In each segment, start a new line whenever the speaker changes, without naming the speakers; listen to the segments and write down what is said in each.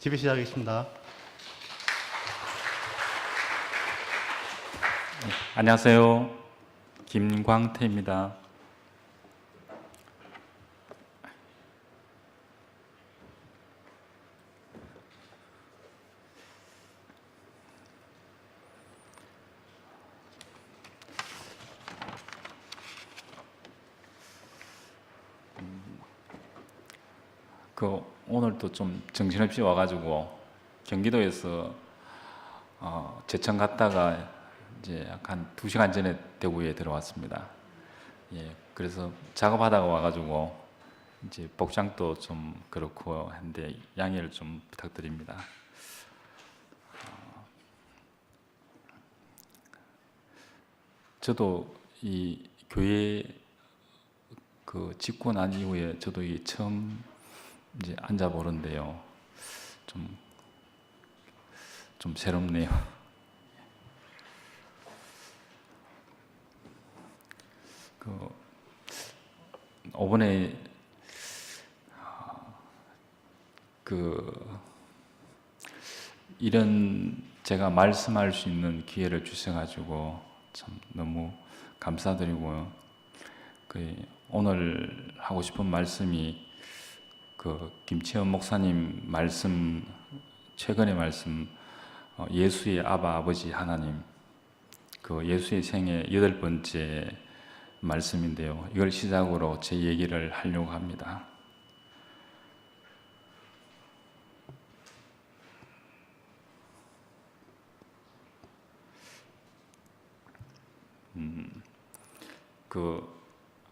집회 시작하겠습니다.
안녕하세요. 김광태입니다. 오늘도 좀 정신없이 와가지고 경기도에서 제천 갔다가 이제 한 2시간 전에 대구에 들어왔습니다. 예, 그래서 작업하다가 와가지고 이제 복장도 좀 그렇고 한데 양해를 좀 부탁드립니다. 저도 이 교회 짓고 난 이후에 저도 이 처음 이제 앉아보는데요. 좀 새롭네요. 이번에 이런 제가 말씀할 수 있는 기회를 주셔가지고 참 너무 감사드리고요. 오늘 하고 싶은 말씀이 김치현 목사님 말씀, 최근의 말씀, 예수의 아바 아버지 하나님, 예수의 생애 8번째 말씀인데요. 이걸 시작으로 제 얘기를 하려고 합니다.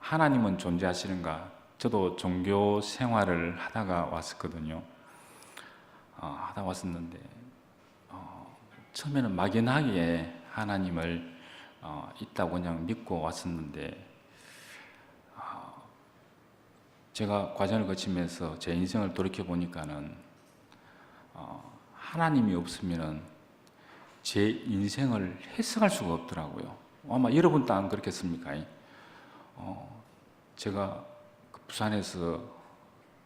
하나님은 존재하시는가? 저도 종교 생활을 하다가 왔었거든요. 하다 왔었는데 처음에는 막연하게 하나님을 있다고 그냥 믿고 왔었는데 제가 과정을 거치면서 제 인생을 돌이켜 보니까는 하나님이 없으면은 제 인생을 해석할 수가 없더라고요. 아마 여러분도 안 그렇겠습니까? 제가 부산에서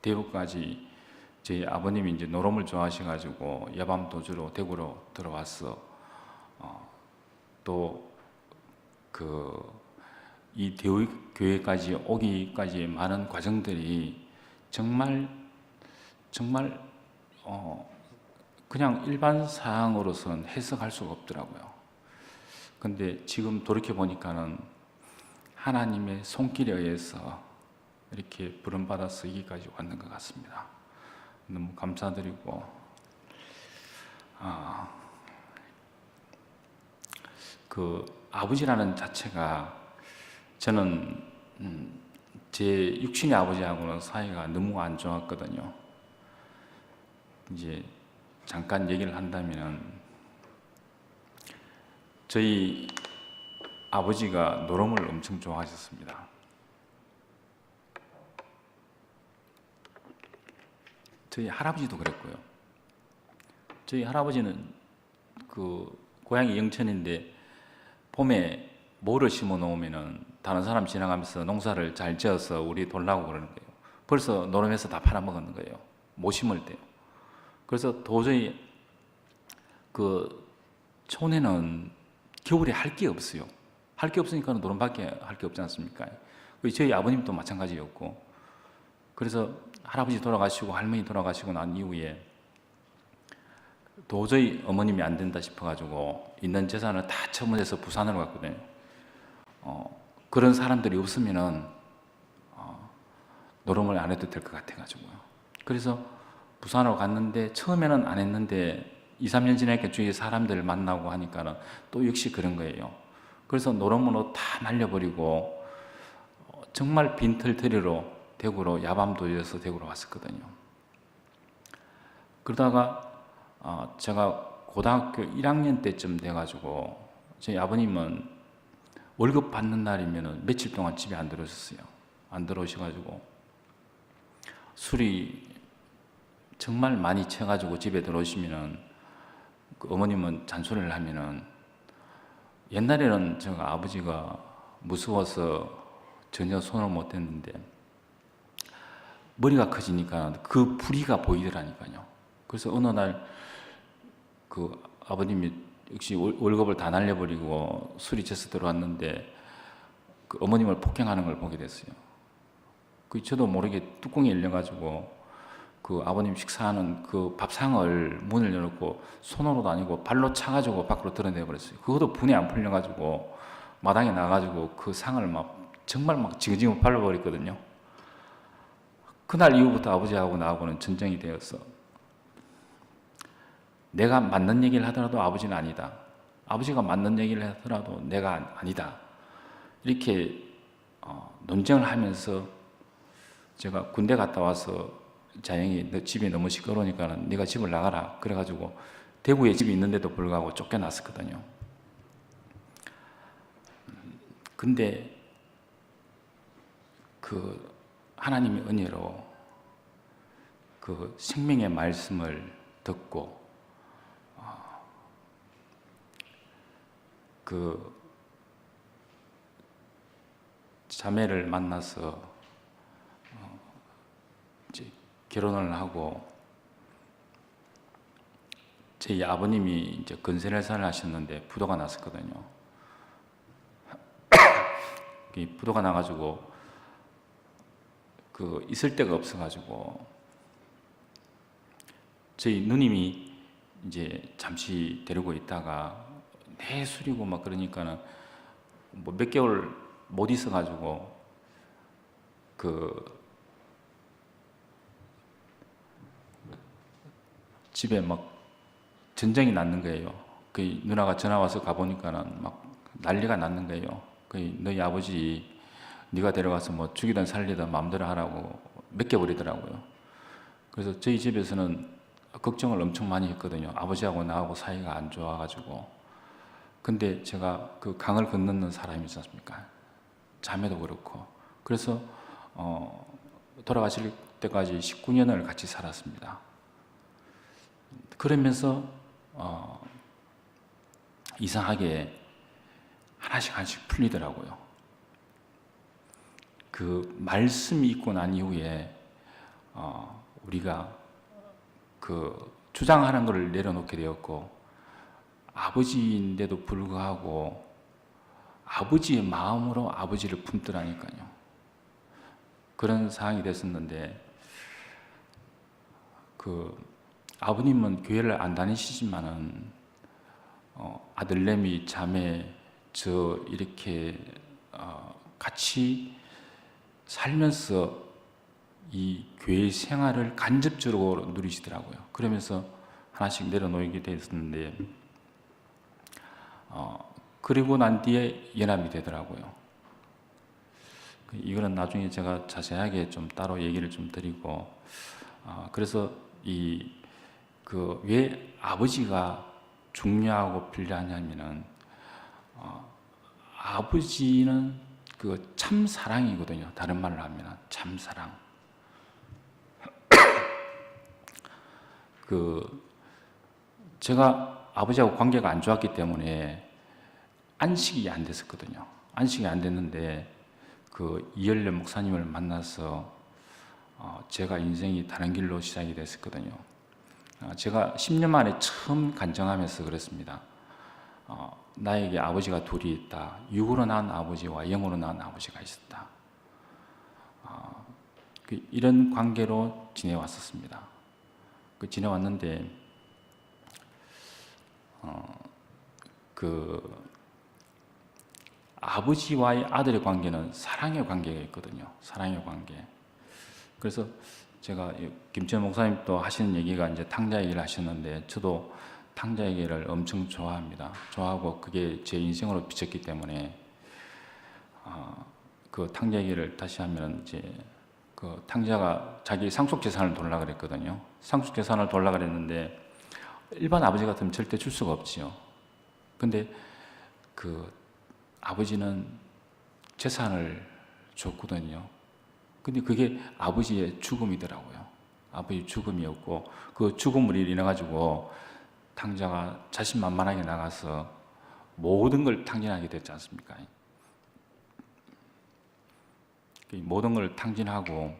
대구까지 저희 아버님이 이제 노름을 좋아하셔가지고 야밤 도주로 대구로 들어왔어. 또 이 대구 교회까지 오기까지 많은 과정들이 정말 그냥 일반 사항으로서는 해석할 수가 없더라고요. 근데 지금 돌이켜 보니까는 하나님의 손길에 의해서 이렇게 부름받아서 여기까지 왔는 것 같습니다. 너무 감사드리고 아버지라는 자체가 저는 제 육신의 아버지하고는 사이가 너무 안 좋았거든요. 이제 잠깐 얘기를 한다면은 저희 아버지가 노름을 엄청 좋아하셨습니다. 저희 할아버지도 그랬고요. 저희 할아버지는 고향이 영천인데 봄에 모를 심어 놓으면은 다른 사람 지나가면서 농사를 잘 지어서 우리 돌라고 그러는 거예요. 벌써 노름에서 다 팔아먹는 거예요. 못 심을 때요. 그래서 도저히 촌에는 겨울에 할 게 없어요. 할 게 없으니까 노름밖에 할 게 없지 않습니까? 저희 아버님도 마찬가지였고, 그래서 할아버지 돌아가시고 할머니 돌아가시고 난 이후에 도저히 어머님이 안 된다 싶어가지고 있는 재산을 다 처분해서 부산으로 갔거든요. 그런 사람들이 없으면은 노름을 안 해도 될 것 같아가지고요. 그래서 부산으로 갔는데 처음에는 안 했는데 2, 3년 지나니까 주위에 사람들을 만나고 하니까는 또 역시 그런 거예요. 그래서 노름으로 다 날려버리고 정말 빈털터리로 대구로 야밤도주에서 대구로 왔었거든요. 그러다가 제가 고등학교 1학년 때쯤 돼가지고 저희 아버님은 월급 받는 날이면 며칠 동안 집에 안 들어오셨어요. 안 들어오셔가지고 술이 정말 많이 채가지고 집에 들어오시면은 어머님은 잔소리를 하면은 옛날에는 제가 아버지가 무서워서 전혀 손을 못 댔는데 머리가 커지니까 그 부리가 보이더라니까요. 그래서 어느 날 그 아버님이 역시 월급을 다 날려버리고 술이 채서 들어왔는데 그 어머님을 폭행하는 걸 보게 됐어요. 그 저도 모르게 뚜껑이 열려가지고 그 아버님 식사하는 그 밥상을 문을 열어놓고 손으로도 아니고 발로 차가지고 밖으로 드러내버렸어요. 그것도 분이 안 풀려가지고 마당에 나가지고 그 상을 막 정말 막 지그지그 발라버렸거든요. 그날 이후부터 아버지하고 나하고는 전쟁이 되었어. 내가 맞는 얘기를 하더라도 아버지는 아니다. 아버지가 맞는 얘기를 하더라도 내가 아니다. 이렇게 논쟁을 하면서 제가 군대 갔다 와서 자영이 너 집이 너무 시끄러우니까 네가 집을 나가라. 그래가지고 대구에 집이 있는데도 불구하고 쫓겨났었거든요. 근데 그 하나님의 은혜로 그 생명의 말씀을 듣고 그 자매를 만나서 이제 결혼을 하고 저희 아버님이 이제 건설회사를 하셨는데 부도가 났었거든요. 부도가 나가지고 그 있을 데가 없어가지고 저희 누님이 이제 잠시 데리고 있다가 내 술이고 막 그러니까는 뭐 몇 개월 못 있어가지고 그 집에 막 전쟁이 났는 거예요. 그 누나가 전화 와서 가보니까는 막 난리가 났는 거예요. 그 너희 아버지 네가 데려가서 뭐 죽이든 살리든 마음대로 하라고 맡겨버리더라고요. 그래서 저희 집에서는 걱정을 엄청 많이 했거든요. 아버지하고 나하고 사이가 안 좋아가지고. 근데 제가 그 강을 건너는 사람이지 않습니까? 자매도 그렇고. 그래서 돌아가실 때까지 19년을 같이 살았습니다. 그러면서 이상하게 하나씩 풀리더라고요. 그 말씀이 있고 난 이후에 우리가 그 주장하는 것을 내려놓게 되었고, 아버지인데도 불구하고 아버지의 마음으로 아버지를 품더라니까요. 그런 상황이 됐었는데, 그 아버님은 교회를 안 다니시지만은 아들내미, 자매, 저 이렇게 같이 살면서 이 교회 생활을 간접적으로 누리시더라고요. 그러면서 하나씩 내려놓게 됐었는데, 그리고 난 뒤에 연합이 되더라고요. 이거는 나중에 제가 자세하게 좀 따로 얘기를 좀 드리고, 그래서 왜 아버지가 중요하고 필요하냐면은, 아버지는 그 참 사랑이거든요. 다른 말로 하면 참 사랑. 제가 아버지하고 관계가 안 좋았기 때문에 안식이 안 됐었거든요. 안식이 안 됐는데 그 이열련 목사님을 만나서 제가 인생이 다른 길로 시작이 됐었거든요. 제가 10년 만에 처음 간증하면서 그랬습니다. 나에게 아버지가 둘이 있다. 육으로 낳은 아버지와 영으로 낳은 아버지가 있었다. 이런 관계로 지내왔었습니다. 지내왔는데 아버지와의 아들의 관계는 사랑의 관계가 있거든요. 사랑의 관계. 그래서 제가 김천 목사님도 하시는 얘기가 이제 탕자 얘기를 하셨는데, 저도 탕자 얘기를 엄청 좋아합니다. 좋아하고 그게 제 인생으로 비쳤기 때문에 그 탕자 얘기를 다시 하면 이제 그 탕자가 자기 상속 재산을 돌라 그랬거든요. 상속 재산을 돌라 그랬는데 일반 아버지 같으면 절대 줄 수가 없지요. 근데 그 아버지는 재산을 줬거든요. 근데 그게 아버지의 죽음이더라고요. 아버지 죽음이었고, 그 죽음으로 인해 가지고 탕자가 자신만만하게 나가서 모든 걸 탕진하게 됐지 않습니까? 모든 걸 탕진하고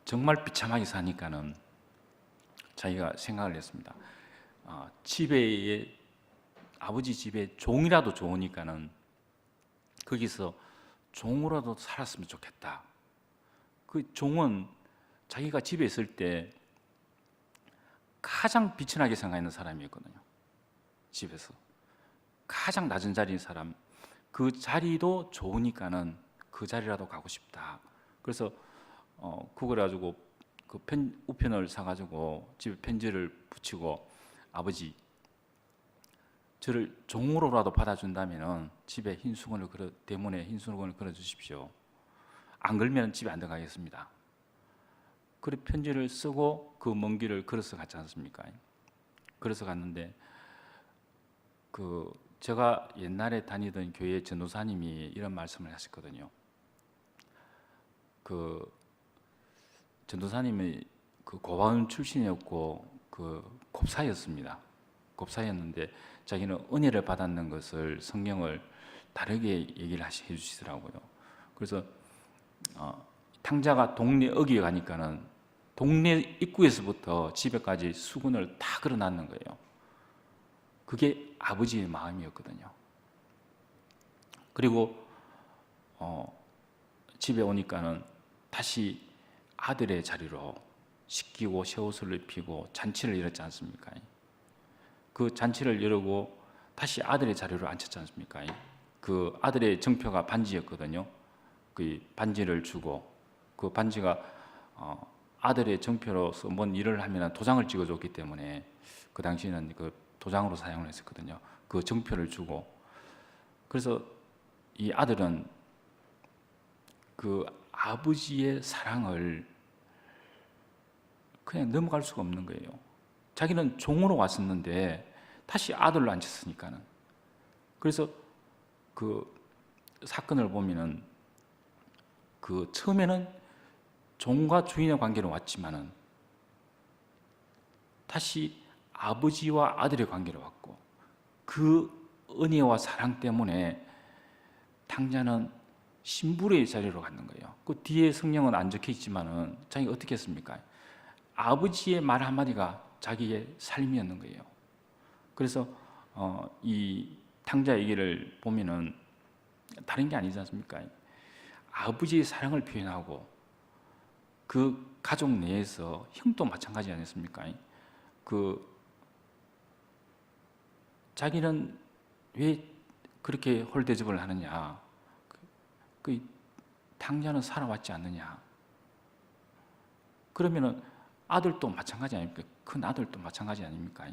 정말 비참하게 사니까는 자기가 생각을 했습니다. 집에 아버지 집에 종이라도 좋으니까는 거기서 종으로도 살았으면 좋겠다. 그 종은 자기가 집에 있을 때 가장 비천하게 생각하는 사람이었거든요. 집에서 가장 낮은 자리인 사람, 그 자리도 좋으니까는 그 자리라도 가고 싶다. 그래서 그걸 가지고 그 우편을 사가지고 집에 편지를 붙이고, 아버지, 저를 종으로라도 받아준다면은 집에 대문에 흰 수건을 걸어 주십시오. 안 걸면 집에 안 들어가겠습니다. 그래 편지를 쓰고 그 먼 길을 걸어서 갔지 않습니까? 걸어서 갔는데 제가 옛날에 다니던 교회 전도사님이 이런 말씀을 하셨거든요. 전도사님이 고아원 출신이었고 곱사였습니다. 곱사였는데 자기는 은혜를 받았는 것을, 성경을 다르게 얘기를 해주시더라고요. 그래서 탕자가 동네 어귀에 가니까는 동네 입구에서부터 집에까지 수건을 다 걸어놨는 거예요. 그게 아버지의 마음이었거든요. 그리고 집에 오니까는 다시 아들의 자리로 씻기고 새 옷을 입히고 잔치를 열었지 않습니까? 그 잔치를 열고 다시 아들의 자리로 앉혔지 않습니까? 그 아들의 정표가 반지였거든요. 그 반지를 주고, 그 반지가 아들의 정표로서 뭔 일을 하면 도장을 찍어줬기 때문에 그 당시에는 그 도장으로 사용을 했었거든요. 그 정표를 주고, 그래서 이 아들은 그 아버지의 사랑을 그냥 넘어갈 수가 없는 거예요. 자기는 종으로 왔었는데 다시 아들로 앉혔으니까는. 그래서 그 사건을 보면은 처음에는 종과 주인의 관계로 왔지만은 다시 아버지와 아들의 관계로 왔고, 그 은혜와 사랑 때문에 탕자는 신부의 자리로 갔는 거예요. 그 뒤에 성경은 안 적혀 있지만은 자기가 어떻게 했습니까? 아버지의 말 한마디가 자기의 삶이었는 거예요. 그래서 이 탕자 얘기를 보면은 다른 게 아니지 않습니까? 아버지의 사랑을 표현하고 그 가족 내에서 형도 마찬가지 아니었습니까? 자기는 왜 그렇게 홀대접을 하느냐? 그 탕자는 살아왔지 않느냐? 그러면은 아들도 마찬가지 아닙니까? 큰 아들도 마찬가지 아닙니까?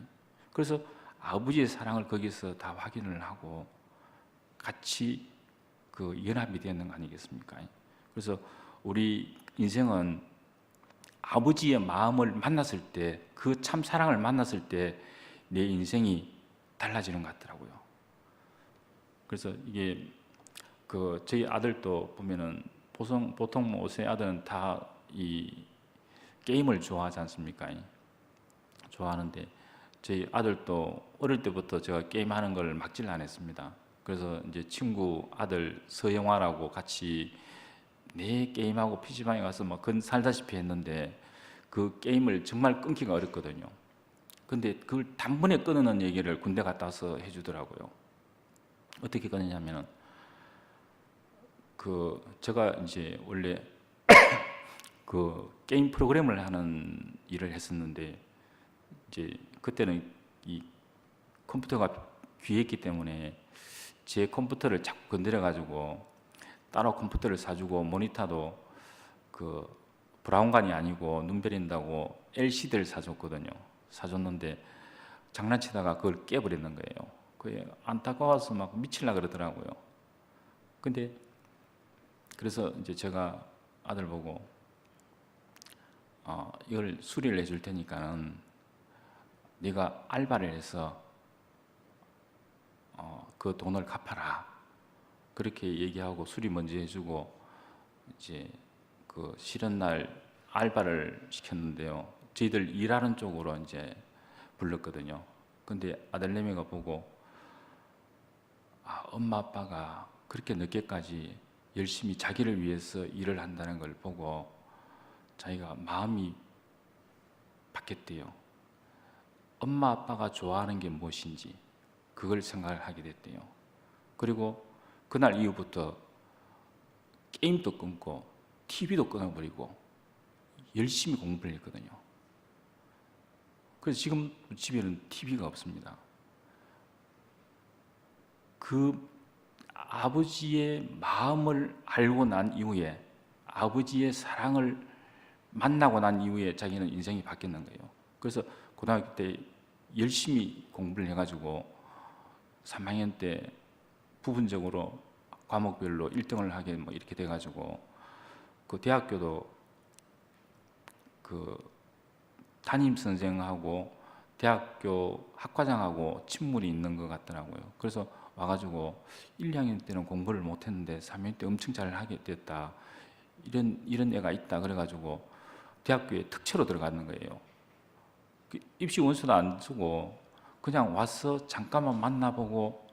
그래서 아버지의 사랑을 거기서 다 확인을 하고 같이 연합이 되는 거 아니겠습니까? 그래서 우리 인생은 아버지의 마음을 만났을 때, 그 참 사랑을 만났을 때 내 인생이 달라지는 것 같더라고요. 그래서 이게 저희 아들도 보면은 보통 옷의 아들은 다 이 게임을 좋아하지 않습니까? 좋아하는데 저희 아들도 어릴 때부터 제가 게임하는 걸 막지를 안 했습니다. 그래서 이제 친구 아들 서영화라고 같이 게임하고 PC방에 가서 막 살다시피 했는데 그 게임을 정말 끊기가 어렵거든요. 근데 그걸 단번에 끊는 얘기를 군대 갔다 와서 해주더라고요. 어떻게 끊느냐면은 제가 이제 원래 게임 프로그램을 하는 일을 했었는데, 이제 그때는 이 컴퓨터가 귀했기 때문에 제 컴퓨터를 자꾸 건드려 가지고 따로 컴퓨터를 사주고, 모니터도 브라운관이 아니고 눈 베린다고 LCD를 사줬거든요. 사줬는데 장난치다가 그걸 깨버리는 거예요. 그게 안타까워서 막 미칠라 그러더라고요. 근데 그래서 이제 제가 아들 보고 이걸 수리를 해줄 테니까는 네가 알바를 해서 그 돈을 갚아라. 그렇게 얘기하고 수리 먼저 해주고, 이제 쉬는 날 알바를 시켰는데요. 저희들 일하는 쪽으로 이제 불렀거든요. 근데 아들내미가 보고 엄마 아빠가 그렇게 늦게까지 열심히 자기를 위해서 일을 한다는 걸 보고 자기가 마음이 바뀌었대요. 엄마 아빠가 좋아하는 게 무엇인지 그걸 생각을 하게 됐대요. 그리고 그날 이후부터 게임도 끊고 TV도 끊어버리고 열심히 공부를 했거든요. 그래서 지금 집에는 TV가 없습니다. 그 아버지의 마음을 알고 난 이후에, 아버지의 사랑을 만나고 난 이후에 자기는 인생이 바뀌는 거예요. 그래서 고등학교 때 열심히 공부를 해가지고 3학년 때 부분적으로 과목별로 1등을 하게 뭐 이렇게 돼가지고 그 대학교도 그 담임 선생하고 대학교 학과장하고 친분이 있는 것 같더라고요. 그래서 와가지고 1, 2학년 때는 공부를 못했는데 3학년 때 엄청 잘 하게 됐다. 이런 애가 있다. 그래가지고 대학교에 특채로 들어가는 거예요. 입시 원서도 안 쓰고 그냥 와서 잠깐만 만나보고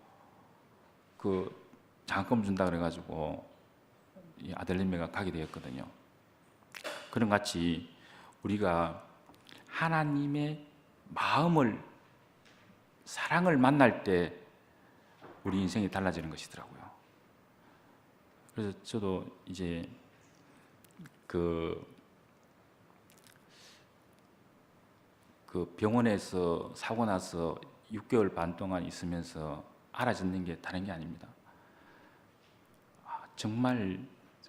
그 장학금 준다 그래가지고 이 아들내미가 가게 되었거든요. 그런 같이 우리가 하나님의 마음을, 사랑을 만날 때 우리 인생이 달라지는 것이더라고요. 그래서 저도 이제 그 병원에서 사고 나서 6개월 반 동안 있으면서 알아듣는 게 다른 게 아닙니다. 정말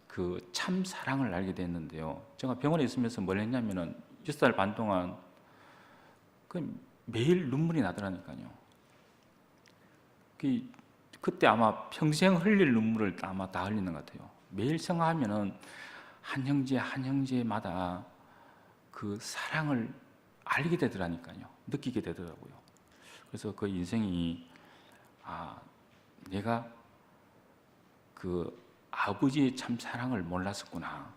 그 참 사랑을 알게 됐는데요. 제가 병원에 있으면서 뭘 했냐면은 6살 반 동안 매일 눈물이 나더라니까요. 그때 아마 평생 흘릴 눈물을 아마 다 흘리는 것 같아요. 매일 생각하면은 한 형제 한 형제마다 그 사랑을 알게 되더라니까요. 느끼게 되더라고요. 그래서 그 인생이 내가 그 아버지의 참 사랑을 몰랐었구나.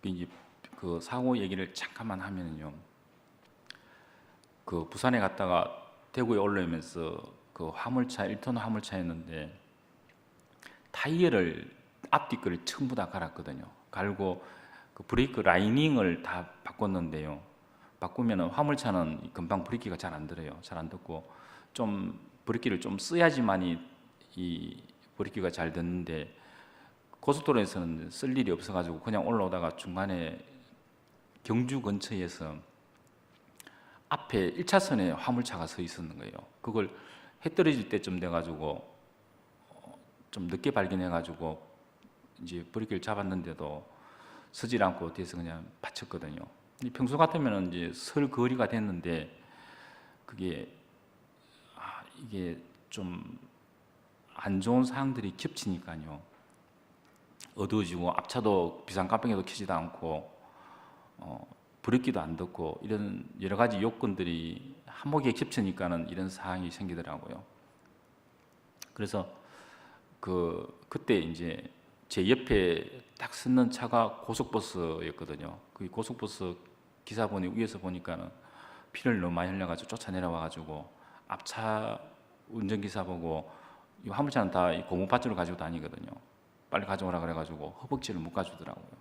이제 그 사고 얘기를 잠깐만 하면요. 그 부산에 갔다가 대구에 올라오면서 그 화물차 1톤 화물차였는데 타이어를 앞뒤 거를 전부 다 갈았거든요. 갈고 그 브레이크 라이닝을 다 바꿨는데요. 바꾸면 화물차는 금방 브레이크가 잘 안 들어요. 잘 안 듣고 좀 브레이크를 좀 써야지만이 이 브레이크가 잘 듣는데 고속도로에서는 쓸 일이 없어가지고 그냥 올라오다가 중간에 경주 근처에서 앞에 1차선에 화물차가 서 있었는 거예요. 그걸 해 떨어질 때쯤 돼가지고 좀 늦게 발견해가지고 이제 브레이크를 잡았는데도 서질 않고 뒤에서 그냥 받쳤거든요. 평소 같으면 이제 설 거리가 됐는데 그게 이게 좀 안 좋은 상황들이 겹치니까요. 어두워지고 앞차도 비상깜빡이도 켜지도 않고 브레이크도 안 듣고 이런 여러 가지 요건들이 한목에 겹치니까는 이런 상황이 생기더라고요. 그래서 그때 이제 제 옆에 딱 서는 차가 고속버스였거든요. 그 고속버스 기사분이 위에서 보니까는 피를 너무 많이 흘려가지고 쫓아 내려와가지고 앞차 운전기사 보고 이 화물차는 다 고무밧줄을 가지고 다니거든요. 빨리 가져오라 그래가지고 허벅지를 묶어주더라고요.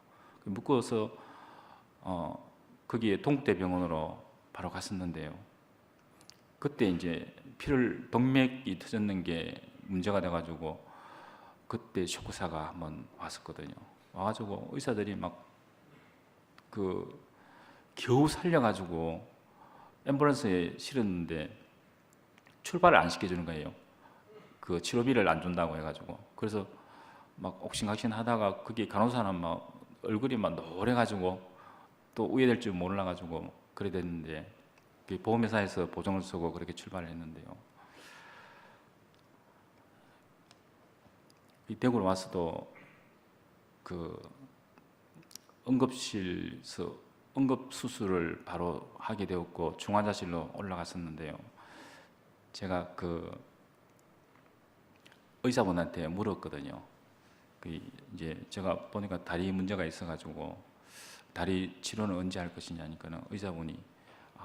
묶어서 거기에 동국대병원으로 바로 갔었는데요. 그때 이제 동맥이 터졌는 게 문제가 돼가지고 그때 쇼크사가 한번 왔었거든요. 와가지고 의사들이 막 겨우 살려가지고 앰뷸런스에 실었는데 출발을 안 시켜주는 거예요. 그 치료비를 안 준다고 해가지고. 그래서 막 옥신각신 하다가 그게 간호사는 막 얼굴이 막 노래가지고 또 우회될 줄 몰라가지고 그래 됐는데 보험회사에서 보증을 쓰고 그렇게 출발을 했는데요. 이 대구로 와서도 그 응급실에서 응급수술을 바로 하게 되었고 중환자실로 올라갔었는데요. 제가 그 의사분한테 물었거든요. 이제 제가 보니까 다리 문제가 있어가지고 다리 치료는 언제 할 것이냐 하니까는 의사분이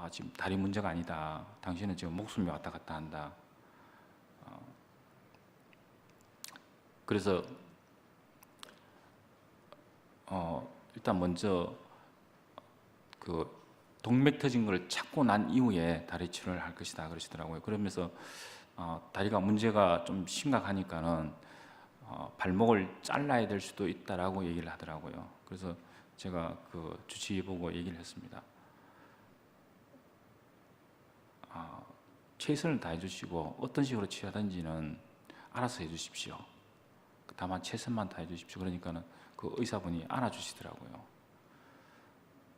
지금 다리 문제가 아니다. 당신은 지금 목숨이 왔다 갔다 한다. 그래서 일단 먼저 그 동맥 터진 걸 찾고 난 이후에 다리 치료를 할 것이다 그러시더라고요. 그러면서 다리가 문제가 좀 심각하니까는 발목을 잘라야 될 수도 있다라고 얘기를 하더라고요. 그래서 제가 그 주치의 보고 얘기를 했습니다. 최선을 다해 주시고 어떤 식으로 치료하든지는 알아서 해 주십시오. 다만 최선만 다해 주십시오. 그러니까는 그 의사분이 안아주시더라고요.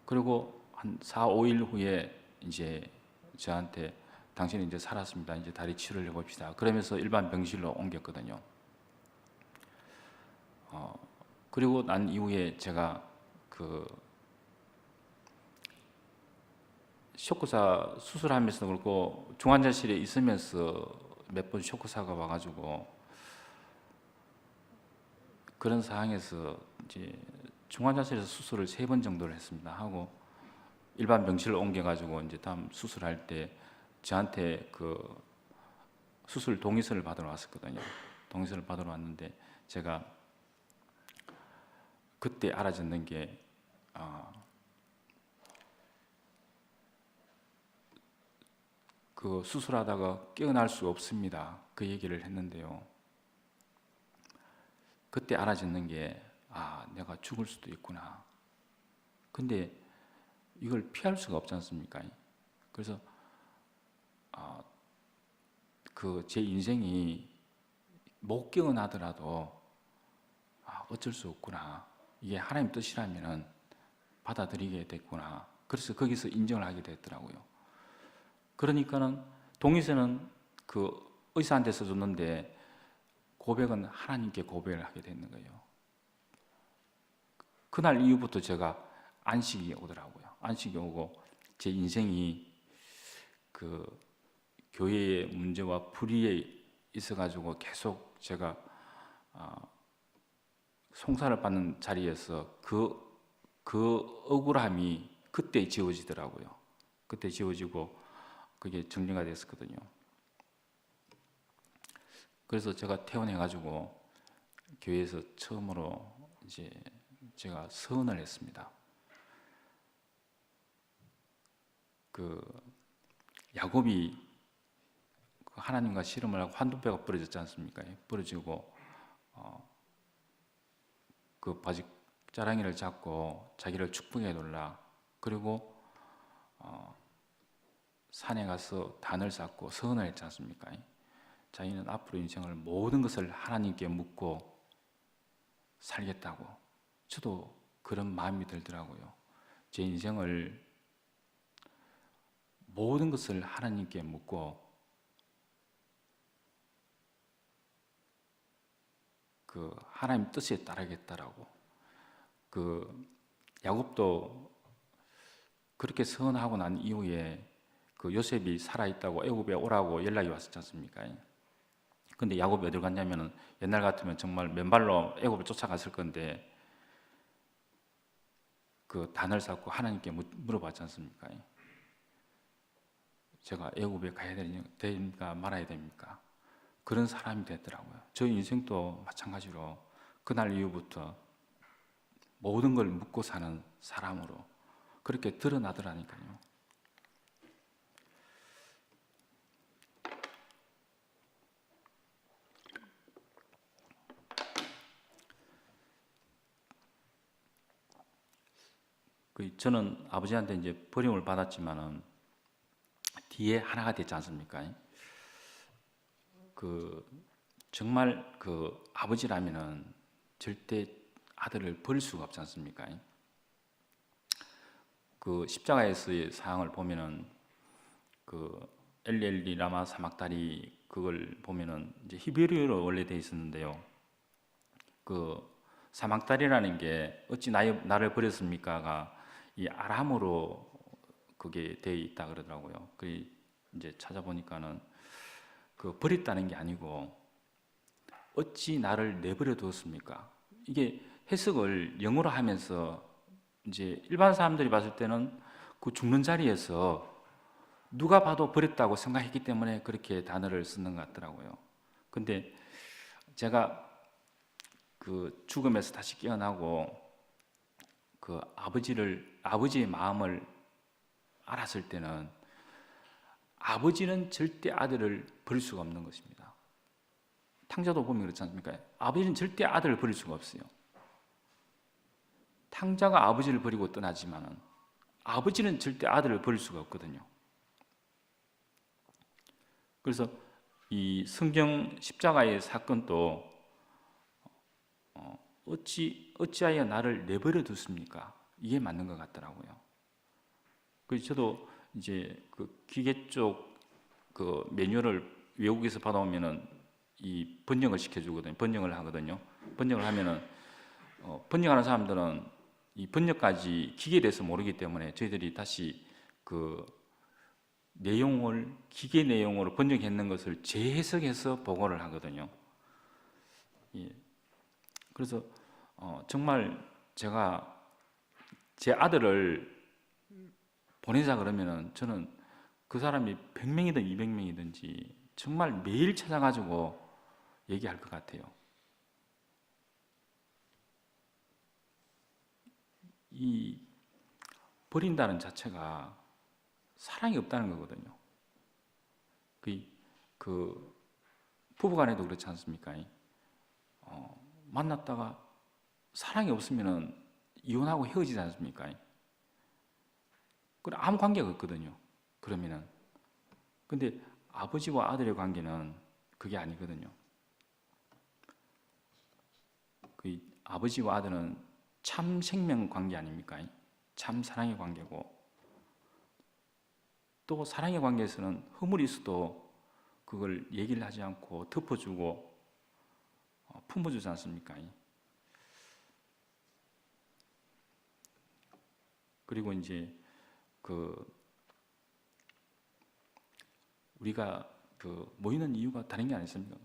그리고 한 4, 5일 후에 이제 저한테 당신이 이제 살았습니다. 이제 다리 치료를 해봅시다. 그러면서 일반 병실로 옮겼거든요. 그리고 난 이후에 제가 그 쇼크사 수술하면서도 그렇고 중환자실에 있으면서 몇 번 쇼크사가 와가지고 그런 상황에서 이제 중환자실에서 수술을 3번 정도를 했습니다. 하고 일반 병실로 옮겨가지고 이제 다음 수술할 때 저한테 그 수술 동의서를 받으러 왔었거든요. 동의서를 받으러 왔는데 제가 그때 알아듣는 게 그 수술하다가 깨어날 수 없습니다. 그 얘기를 했는데요. 그때 알아듣는 게 내가 죽을 수도 있구나. 근데 이걸 피할 수가 없지 않습니까? 그래서 그 제 인생이 못 깨어나더라도 어쩔 수 없구나. 이게 하나님 뜻이라면 받아들이게 됐구나. 그래서 거기서 인정을 하게 됐더라고요. 그러니까는 동의서는 그 의사한테 써줬는데 고백은 하나님께 고백을 하게 되는 거예요. 그날 이후부터 제가 안식이 오더라고요. 안식이 오고 제 인생이 그 교회의 문제와 불의에 있어가지고 계속 제가 송사를 받는 자리에서 그 억울함이 그때 지워지더라고요. 그때 지워지고 그게 정리가 됐었거든요. 그래서 제가 퇴원해가지고 교회에서 처음으로 이제 제가 서원을 했습니다. 그 야곱이 하나님과 씨름을 하고 한두 배가 부러졌지 않습니까? 부러지고 그 바지 자랑이를 잡고 자기를 축복해 놀라. 그리고 산에 가서 단을 쌓고 서원을 했지 않습니까? 자기는 앞으로 인생을 모든 것을 하나님께 묻고 살겠다고. 저도 그런 마음이 들더라고요. 제 인생을 모든 것을 하나님께 묻고 그 하나님 뜻에 따르겠다라고. 그 야곱도 그렇게 서원하고 난 이후에 그 요셉이 살아있다고 애굽에 오라고 연락이 왔었지 않습니까? 근데 야곱이 어딜 갔냐면은 옛날 같으면 정말 맨발로 애굽을 쫓아갔을 건데 그 단을 쌓고 하나님께 물어봤지 않습니까? 제가 애굽에 가야 됩니까? 말아야 됩니까? 그런 사람이 됐더라고요. 저 인생도 마찬가지로 그날 이후부터 모든 걸 묻고 사는 사람으로 그렇게 드러나더라니까요. 저는 아버지한테 이제 버림을 받았지만은 뒤에 하나가 됐지 않습니까? 그 정말 그 아버지라면은 절대 아들을 버릴 수가 없지 않습니까? 그 십자가에서의 사항을 보면은 그 엘리 라마 사막다리 그걸 보면은 이제 히브리어로 원래 돼 있었는데요. 그 사막다리라는 게 어찌 나를 버렸습니까가 이 아람어로 그게 돼 있다 그러더라고요. 그 이제 찾아보니까는 그 버렸다는 게 아니고 어찌 나를 내버려 두었습니까? 이게 해석을 영어로 하면서 이제 일반 사람들이 봤을 때는 그 죽는 자리에서 누가 봐도 버렸다고 생각했기 때문에 그렇게 단어를 쓰는 것 같더라고요. 근데 제가 그 죽음에서 다시 깨어나고 그 아버지의 마음을 알았을 때는 아버지는 절대 아들을 버릴 수가 없는 것입니다. 탕자도 보면 그렇지 않습니까? 아버지는 절대 아들을 버릴 수가 없어요. 탕자가 아버지를 버리고 떠나지만은 아버지는 절대 아들을 버릴 수가 없거든요. 그래서 이 성경 십자가의 사건도 어찌하여 나를 내버려 뒀습니까? 이게 맞는 것 같더라고요. 그래서 저도 이제 그 기계 쪽 그 매뉴얼을 외국에서 받아오면은 이 번역을 시켜주거든요. 번역을 하거든요. 번역을 하면은 번역하는 사람들은 이 번역까지 기계에 대해서 모르기 때문에 저희들이 다시 그 내용을 기계 내용으로 번역했는 것을 재해석해서 보고를 하거든요. 예. 그래서 정말 제가 제 아들을 보내자 그러면은 저는 그 사람이 100명이든 200명이든지 정말 매일 찾아가지고 얘기할 것 같아요. 이 버린다는 자체가 사랑이 없다는 거거든요. 그 부부간에도 그렇지 않습니까? 만났다가 사랑이 없으면은 이혼하고 헤어지지 않습니까? 그럼 아무 관계가 없거든요. 그러면은. 근데 아버지와 아들의 관계는 그게 아니거든요. 그 아버지와 아들은 참 생명 관계 아닙니까? 참 사랑의 관계고, 또 사랑의 관계에서는 허물이 있어도 그걸 얘기를 하지 않고 덮어주고 품어주지 않습니까? 그리고 이제 우리가 모이는 이유가 다른 게 아니습니까?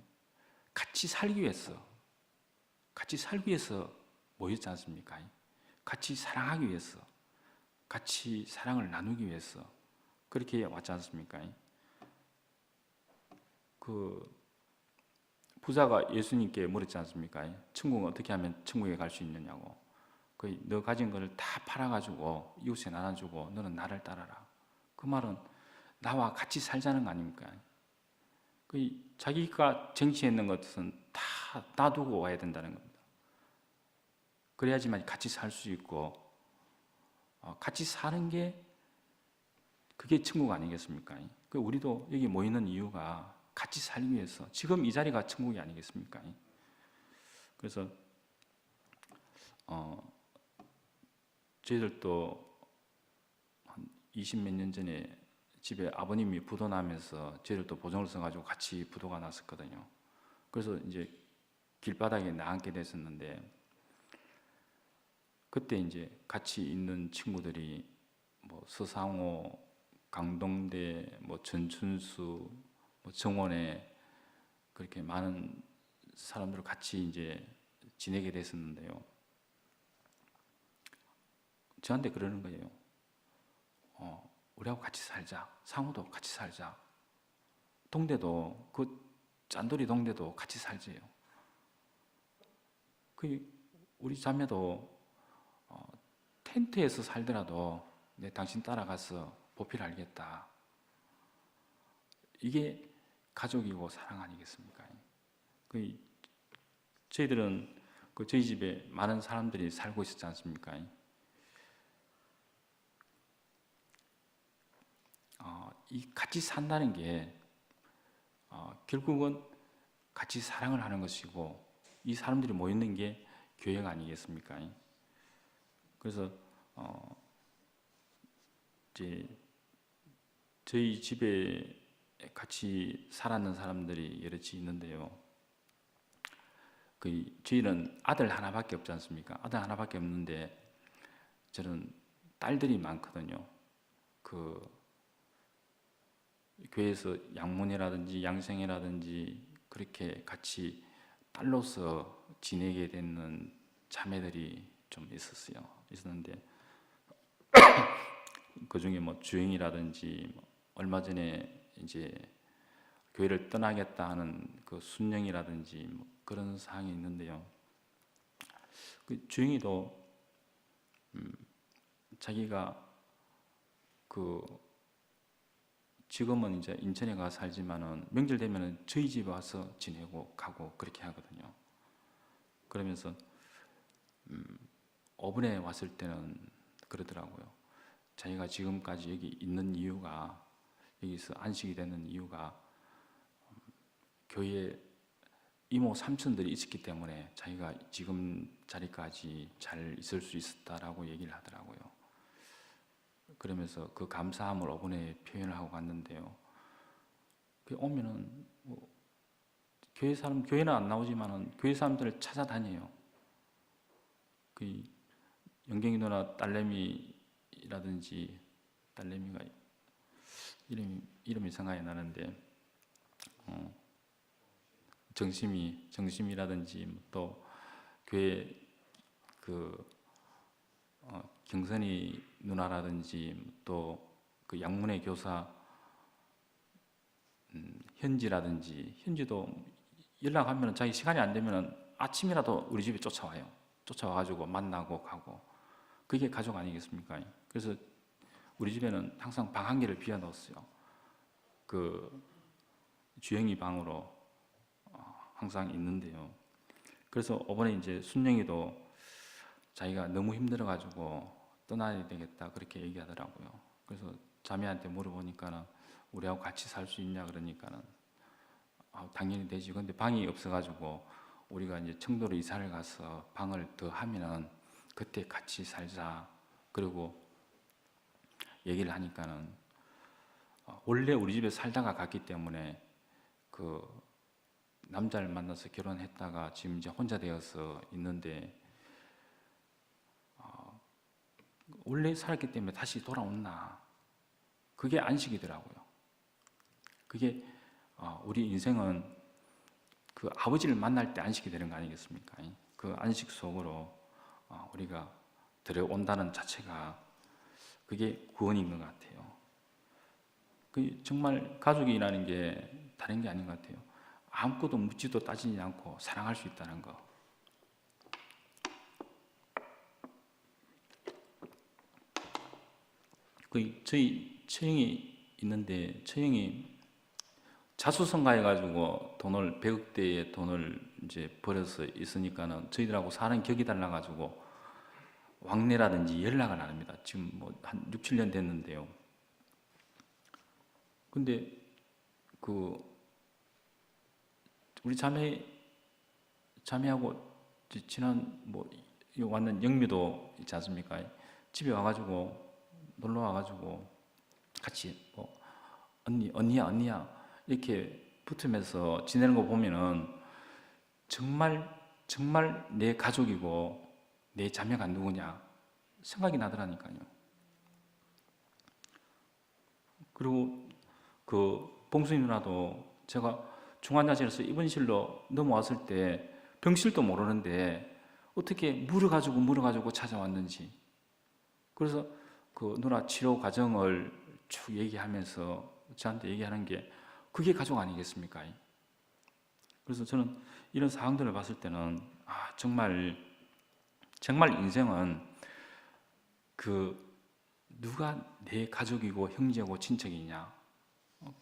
같이 살기 위해서 모였지 않습니까? 같이 사랑하기 위해서, 같이 사랑을 나누기 위해서 그렇게 왔지 않습니까? 그 부자가 예수님께 물었지 않습니까? 천국은 어떻게 하면 천국에 갈 수 있느냐고. 너 가진 것을 다 팔아가지고 이웃에 나눠주고 너는 나를 따라라. 그 말은 나와 같이 살자는 거 아닙니까? 자기가 쟁취했는 것은 다 놔두고 와야 된다는 겁니다. 그래야지만 같이 살 수 있고 같이 사는 게 그게 천국 아니겠습니까? 우리도 여기 모이는 이유가 같이 살기 위해서, 지금 이 자리가 천국이 아니겠습니까? 그래서 저희들도 한 20몇 년 전에 집에 아버님이 부도 나면서 저희들도 보증을 써가지고 같이 부도가 났었거든요. 그래서 이제 길바닥에 나앉게 됐었는데, 그때 이제 같이 있는 친구들이 뭐 서상호, 강동대, 뭐 전춘수, 뭐 정원에 그렇게 많은 사람들을 같이 이제 지내게 됐었는데요. 저한테 그러는 거예요. 우리하고 같이 살자. 상호도 같이 살자. 동대도, 그 짠돌이 동대도 같이 살지요. 우리 자매도 텐트에서 살더라도 내 당신 따라가서 보필 알겠다. 이게 가족이고 사랑 아니겠습니까? 저희들은 저희 집에 많은 사람들이 살고 있었지 않습니까? 이 같이 산다는 게 결국은 같이 사랑을 하는 것이고, 이 사람들이 모이는 게 교회가 아니겠습니까? 그래서 이제 저희 집에 같이 살았는 사람들이 여럿이 있는데요. 저희는 아들 하나밖에 없지 않습니까? 아들 하나밖에 없는데 저는 딸들이 많거든요. 교회에서 양문이라든지 양생이라든지 그렇게 같이 딸로서 지내게 되는 자매들이 좀 있었는데 그 중에 뭐 주영이라든지 얼마 전에 이제 교회를 떠나겠다 하는 그 순영이라든지 뭐 그런 사항이 있는데요. 그 주영이도 자기가 그 지금은 이제 인천에 가 살지만은 명절 되면은 저희 집에 와서 지내고 가고 그렇게 하거든요. 그러면서 5분에 왔을 때는 그러더라고요. 자기가 지금까지 여기 있는 이유가, 여기서 안식이 되는 이유가 교회에 이모 삼촌들이 있었기 때문에 자기가 지금 자리까지 잘 있을 수 있었다라고 얘기를 하더라고요. 그러면서 그 감사함을 5분에 표현을 하고 갔는데요. 오면은 뭐 교회 사람, 교회는 안 나오지만은 교회 사람들을 찾아다녀요. 그 영경이 누나 딸내미라든지, 딸내미가 이름이 생각이 나는데 정심이라든지 또 교회 그 경선이 누나라든지 또 그 양문의 교사 현지라든지, 현지도 연락하면 자기 시간이 안 되면 아침이라도 우리 집에 쫓아와요. 쫓아와가지고 만나고 가고. 그게 가족 아니겠습니까? 그래서 우리 집에는 항상 방 한 개를 비워놓았어요. 그 주영이 방으로 항상 있는데요. 그래서 이번에 이제 순영이도 자기가 너무 힘들어가지고 떠나야 되겠다 그렇게 얘기하더라고요. 그래서 자매한테 물어보니까는 우리하고 같이 살 수 있냐 그러니까는 당연히 되지. 근데 방이 없어가지고 우리가 이제 청도로 이사를 가서 방을 더 하면은 그때 같이 살자. 그리고 얘기를 하니까는 원래 우리 집에 살다가 갔기 때문에 그 남자를 만나서 결혼했다가 지금 이제 혼자 되어서 있는데 원래 살았기 때문에 다시 돌아온나. 그게 안식이더라고요. 그게 우리 인생은 그 아버지를 만날 때 안식이 되는 거 아니겠습니까? 그 안식 속으로 우리가 들어온다는 자체가 그게 구원인 것 같아요. 그 정말 가족이라는 게 다른 게 아닌 것 같아요. 아무것도 묻지도 따지지 않고 사랑할 수 있다는 거. 그 저희 처형이 있는데 처형이 자수성가해가지고 돈을 100억대의 돈을 이제 벌어서 있으니까는 저희들하고 사는 격이 달라가지고 왕래라든지 연락을 안 합니다. 지금 뭐 한 6, 7년 됐는데요. 근데 그 우리 자매하고 지난 뭐 왔는 영미도 있지 않습니까? 집에 와가지고 놀러 와가지고 같이 뭐 언니야 이렇게 붙으면서 지내는 거 보면은 정말 내 가족이고 내 자매가 누구냐 생각이 나더라니까요. 그리고 그 봉순이 누나도 제가 중환자실에서 입원실로 넘어왔을 때 병실도 모르는데 어떻게 물어가지고 찾아왔는지. 그래서 그 누나 치료 과정을 쭉 얘기하면서 저한테 얘기하는 게 그게 가족 아니겠습니까? 그래서 저는 이런 상황들을 봤을 때는 정말 인생은 그 누가 내 가족이고 형제고 친척이냐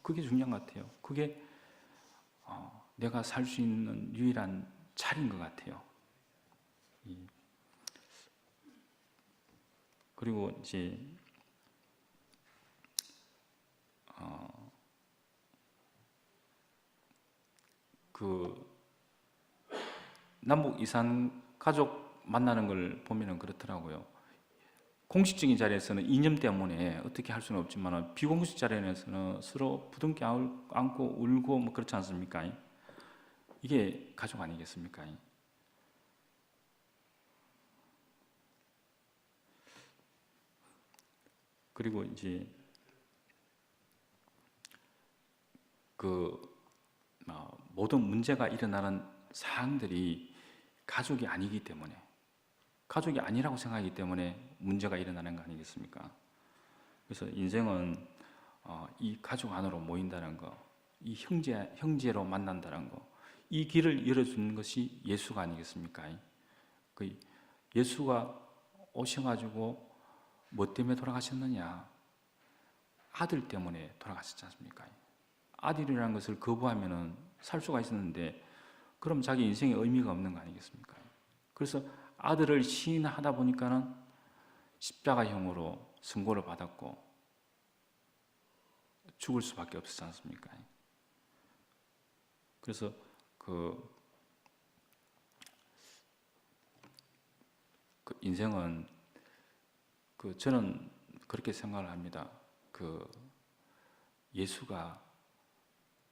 그게 중요한 것 같아요. 그게 내가 살 수 있는 유일한 자리인 것 같아요. 그리고 이제 그 남북 이산 가족 만나는 걸 보면은 그렇더라고요. 공식적인 자리에서는 이념 때문에 어떻게 할 수는 없지만 비공식 자리에서는 서로 부둥켜 안고 울고 뭐 그렇지 않습니까? 이게 가족 아니겠습니까? 그리고 이제 그 모든 문제가 일어나는 사항들이 가족이 아니기 때문에, 가족이 아니라고 생각하기 때문에 문제가 일어나는 거 아니겠습니까? 그래서 인생은 이 가족 안으로 모인다는 거, 이 형제로 만난다는 거, 이 길을 열어주는 것이 예수가 아니겠습니까? 그 예수가 오셔가지고 뭐 때문에 돌아가셨느냐? 아들 때문에 돌아가셨지 않습니까? 아들이라는 것을 거부하면은 살 수가 있었는데, 그럼 자기 인생에 의미가 없는 거 아니겠습니까? 그래서 아들을 시인하다 보니까는 십자가형으로 선고를 받았고 죽을 수밖에 없었지 않습니까? 그래서 그 인생은 저는 그렇게 생각을 합니다. 예수가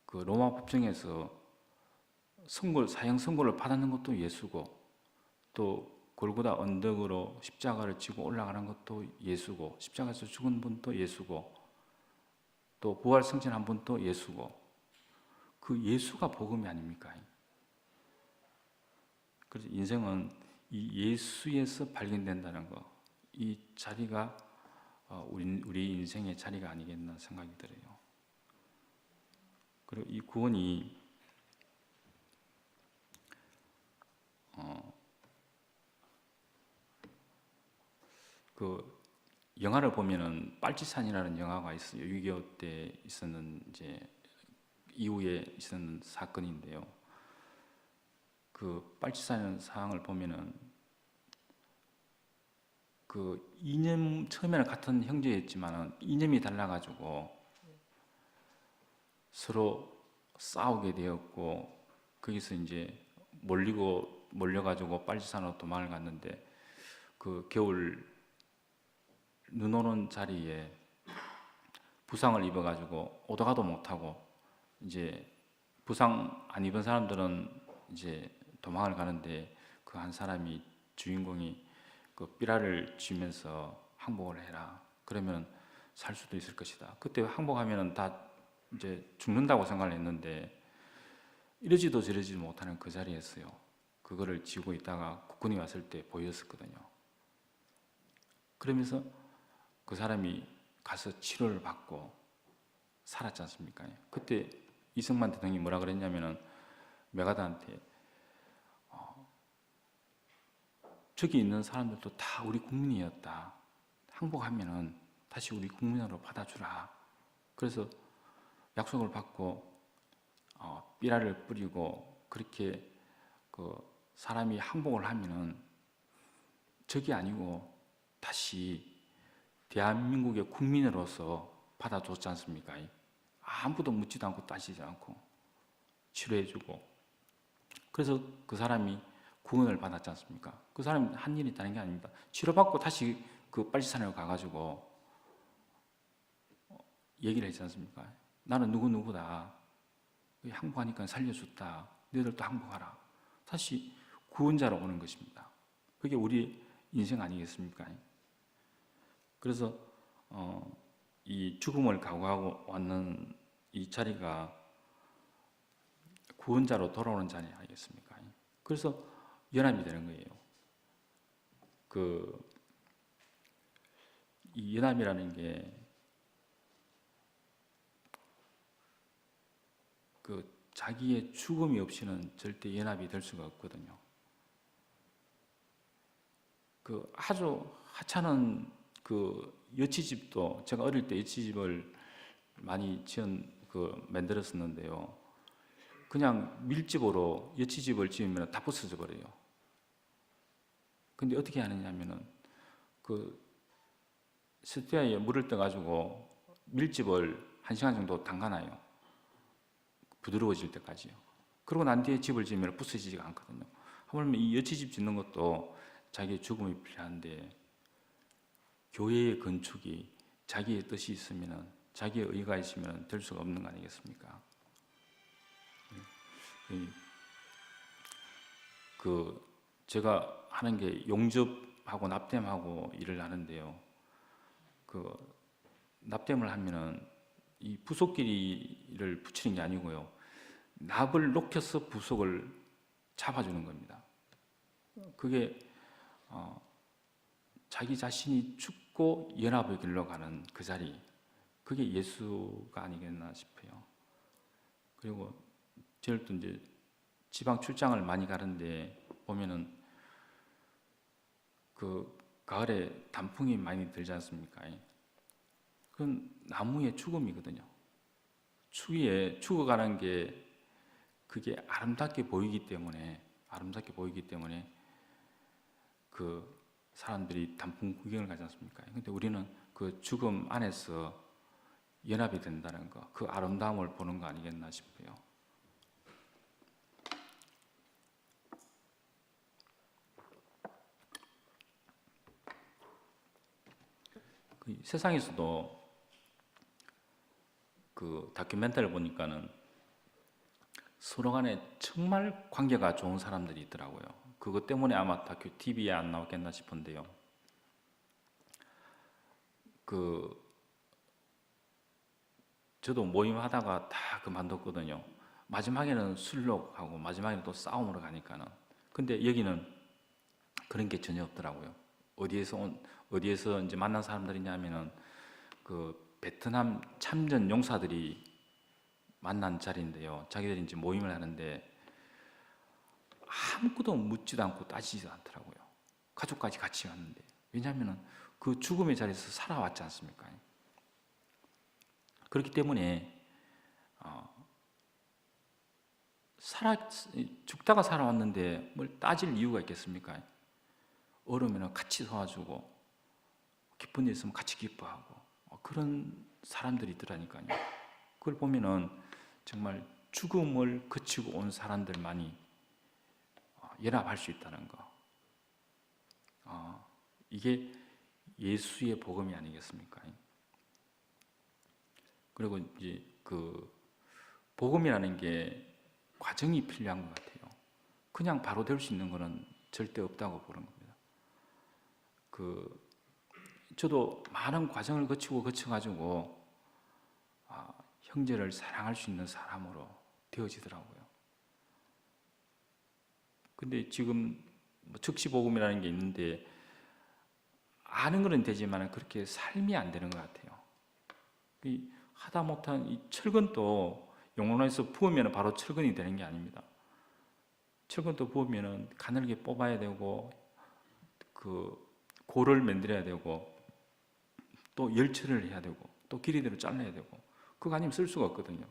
로마 법정에서 사형 선고를 받았는 것도 예수고, 또 골고다 언덕으로 십자가를 지고 올라가는 것도 예수고, 십자가에서 죽은 분도 예수고, 또 부활 승천한 분도 예수고, 그 예수가 복음이 아닙니까? 그래서 인생은 이 예수에서 발견된다는 거, 이 자리가 우리 인생의 자리가 아니겠나 생각이 들어요. 그리고 이 구원이 영화를 보면은 빨치산이라는 영화가 있어요. 6.25 때 있었는 이제 이후에 있었는 사건인데요. 빨치산 상황을 보면은 이념, 처음에는 같은 형제였지만은 이념이 달라가지고 서로 싸우게 되었고, 거기서 이제 몰려가지고 빨치산으로 도망을 갔는데, 겨울 눈 오는 자리에 부상을 입어가지고 오다가도 못하고, 이제 부상 안 입은 사람들은 이제 도망을 가는데, 그 한 사람이, 주인공이 삐라를 쥐면서 항복을 해라, 그러면 살 수도 있을 것이다. 그때 항복하면은 다 이제 죽는다고 생각을 했는데, 이러지도 저러지도 못하는 그 자리였어요. 그거를 쥐고 있다가 국군이 왔을 때 보였었거든요. 그러면서 그 사람이 가서 치료를 받고 살았지 않습니까? 그때 이승만 대통령이 뭐라 그랬냐면은 메가다한테 저기 있는 사람들도 다 우리 국민이었다. 항복하면은 다시 우리 국민으로 받아주라. 그래서 약속을 받고 삐라를 뿌리고, 그렇게 사람이 항복을 하면은 적이 아니고 다시 대한민국의 국민으로서 받아줬지 않습니까? 아무도 묻지도 않고 따지지 않고 치료해주고, 그래서 그 사람이 구원을 받았지 않습니까? 그 사람이 한 일이 다른 게 아닙니다. 치료받고 다시 빨치산으로 가가지고 얘기를 했지 않습니까? 나는 누구누구다. 항복하니까 살려줬다. 너희들도 항복하라. 다시 구원자로 오는 것입니다. 그게 우리 인생 아니겠습니까? 그래서 이 죽음을 각오하고 왔는 이 자리가 구원자로 돌아오는 자리 아니겠습니까? 그래서 연합이 되는 거예요. 이 연합이라는 게 자기의 죽음이 없이는 절대 연합이 될 수가 없거든요. 아주 하찮은 여치집도, 제가 어릴 때 여치집을 많이 만들었었는데요. 그냥 밀집으로 여치집을 지으면 다 부서져 버려요. 근데 어떻게 하느냐면은 스테아에 물을 떠가지고 밀집을 1시간 정도 담가놔요. 부드러워질 때까지요. 그러고 난 뒤에 집을 지으면 부서지지가 않거든요. 하물며 이 여치집 짓는 것도 자기의 죽음이 필요한데, 교회의 건축이 자기의 뜻이 있으면, 자기의 의가 있으면 될 수가 없는 거 아니겠습니까? 제가 하는 게 용접하고 납땜하고 일을 하는데요. 납땜을 하면은 이 부속끼리를 붙이는 게 아니고요. 납을 녹여서 부속을 잡아주는 겁니다. 그게 자기 자신이 죽고 연합의 길로 가는 그 자리, 그게 예수가 아니겠나 싶어요. 그리고 저를 또 이제 지방 출장을 많이 가는데 보면은 그 가을에 단풍이 많이 들지 않습니까? 그건 나무의 죽음이거든요. 추위에 죽어가는 게 그게 아름답게 보이기 때문에 그 사람들이 단풍 구경을 가지 않습니까? 근데 우리는 그 죽음 안에서 연합이 된다는 거, 그 아름다움을 보는 거 아니겠나 싶어요. 그 세상에서도 그 다큐멘터리를 보니까는 서로 간에 정말 관계가 좋은 사람들이 있더라고요. 그것 때문에 아마 다큐 TV에 안 나왔겠나 싶은데요. 그 저도 모임하다가 다 그만뒀거든요. 마지막에는 술록하고 마지막에는 또 싸움으로 가니까는. 근데 여기는 그런 게 전혀 없더라고요. 어디에서 이제 만난 사람들이냐면은 그 베트남 참전 용사들이 만난 자리인데요. 자기들이 이제 모임을 하는데 아무것도 묻지도 않고 따지지도 않더라고요. 가족까지 같이 갔는데. 왜냐하면은 그 죽음의 자리에서 살아왔지 않습니까? 그렇기 때문에 죽다가 살아왔는데 뭘 따질 이유가 있겠습니까? 어려우면 같이 도와주고 기쁜 일 있으면 같이 기뻐하고 그런 사람들이 있더라니까요. 그걸 보면은 정말 죽음을 거치고 온 사람들만이 연합할 수 있다는 거. 이게 예수의 복음이 아니겠습니까? 그리고 이제 그 복음이라는 게 과정이 필요한 것 같아요. 그냥 바로 될 수 있는 거는 절대 없다고 보는 겁니다. 저도 많은 과정을 거쳐가지고 형제를 사랑할 수 있는 사람으로 되어지더라고요. 근데 지금 뭐 즉시복음이라는 게 있는데 아는 건 되지만 그렇게 삶이 안 되는 것 같아요. 하다 못한 이 철근도 용론에서 부으면 바로 철근이 되는 게 아닙니다. 철근도 부으면 가늘게 뽑아야 되고 그 고를 만들어야 되고 또 열처리를 해야 되고 또 길이대로 잘라야 되고 그거 아니면 쓸 수가 없거든요.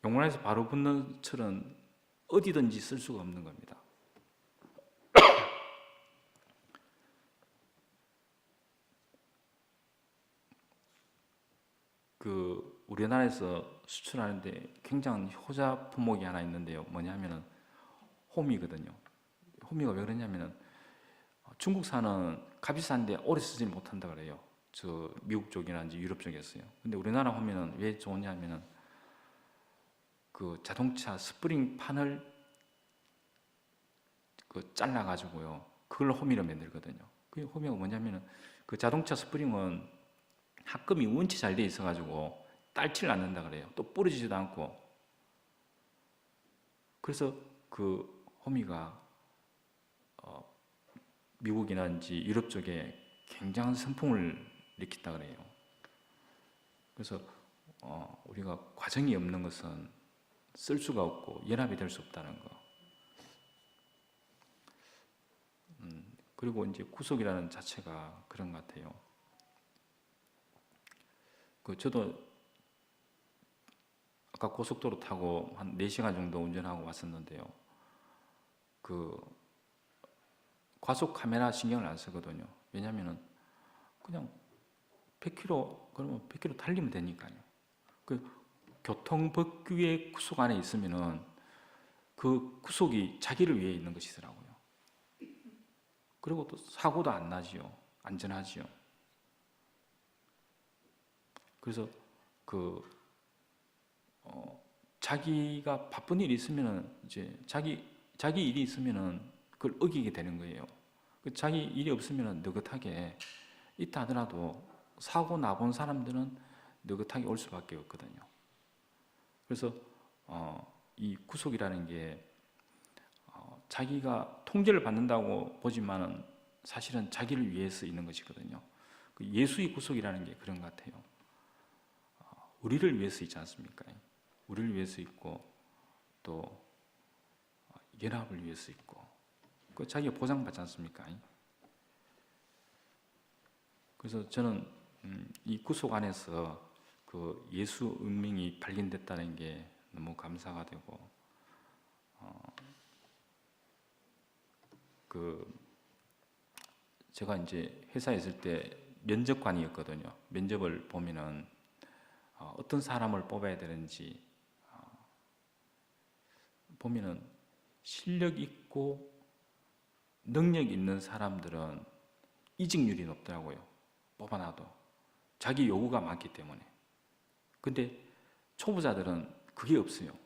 용문에서 바로 붙는 철은 어디든지 쓸 수가 없는 겁니다. 우리나라에서 수출하는데 굉장한 효자 품목이 하나 있는데요. 뭐냐면은 호미거든요. 호미가 왜 그러냐면은 중국산은 값이 싼데 오래 쓰지는 못한다 그래요. 저 미국 쪽이나 이제 유럽 쪽에서요. 근데 우리나라 호미는 왜 좋냐면은 그 자동차 스프링 판을 잘라 가지고요. 그걸 호미로 만들거든요. 그 호미가 뭐냐면은 그 자동차 스프링은 합금이 원체 잘 돼 있어 가지고 딸지를 않는다 그래요. 또 부러지지도 않고. 그래서 그 호미가 미국이나 이제 유럽 쪽에 굉장한 선풍을 일으켰다 그래요. 그래서 우리가 과정이 없는 것은 쓸 수가 없고 연합이 될 수 없다는 거. 그리고 이제 구속이라는 자체가 그런 것 같아요. 저도 아까 고속도로 타고 한 4시간 정도 운전하고 왔었는데요. 과속 카메라 신경을 안 쓰거든요. 왜냐면은 그냥 100km 그러면 100km 달리면 되니까요. 교통법규의 구속 안에 있으면은 그 구속이 자기를 위해 있는 것이더라고요. 그리고 또 사고도 안 나지요. 안전하지요. 그래서 자기가 바쁜 일이 있으면은 이제 자기 일이 있으면은 그걸 어기게 되는 거예요. 자기 일이 없으면은 느긋하게 있다 하더라도 사고 나본 사람들은 느긋하게 올 수밖에 없거든요. 그래서 이 구속이라는 게 자기가 통제를 받는다고 보지만은 사실은 자기를 위해서 있는 것이거든요. 예수의 구속이라는 게 그런 것 같아요. 우리를 위해서 있지 않습니까? 우리를 위해서 있고 또 연합을 위해서 있고 자기가 보장받지 않습니까? 그래서 저는 이 구속 안에서 그 예수 운명이 발견됐다는 게 너무 감사가 되고, 그 제가 이제 회사에 있을 때 면접관이었거든요. 면접을 보면은 어떤 사람을 뽑아야 되는지 보면은 실력 있고 능력 있는 사람들은 이직률이 높더라고요. 뽑아놔도 자기 요구가 많기 때문에. 근데 초보자들은 그게 없어요.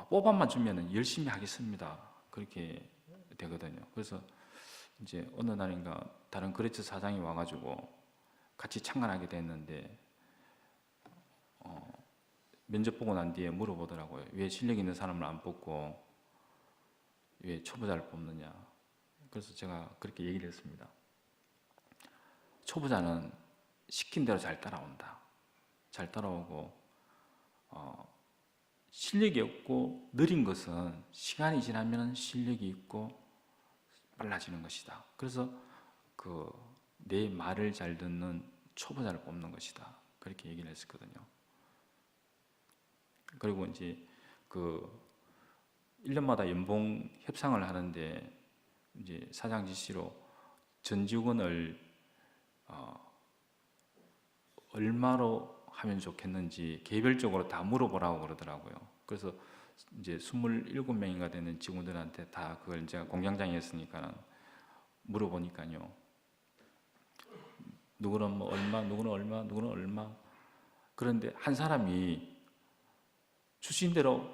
뽑아만 주면은 열심히 하겠습니다. 그렇게 되거든요. 그래서 이제 어느 날인가 다른 거래처 사장이 와가지고 같이 참관하게 됐는데, 면접 보고 난 뒤에 물어보더라고요. 왜 실력 있는 사람을 안 뽑고 왜 초보자를 뽑느냐. 그래서 제가 그렇게 얘기를 했습니다. 초보자는 시킨 대로 잘 따라온다. 잘 따라오고, 실력이 없고 느린 것은 시간이 지나면 실력이 있고 빨라지는 것이다. 그래서 내 말을 잘 듣는 초보자를 뽑는 것이다. 그렇게 얘기를 했었거든요. 그리고 이제 1년마다 연봉 협상을 하는데, 이제 사장 지시로 전 직원을 얼마로 하면 좋겠는지 개별적으로 다 물어보라고 그러더라고요. 그래서 이제 27명인가 되는 직원들한테 다 그걸 제가 공장장이었으니까 물어보니까요. 누구는 뭐 얼마, 누구는 얼마, 누구는 얼마. 그런데 한 사람이 주신 대로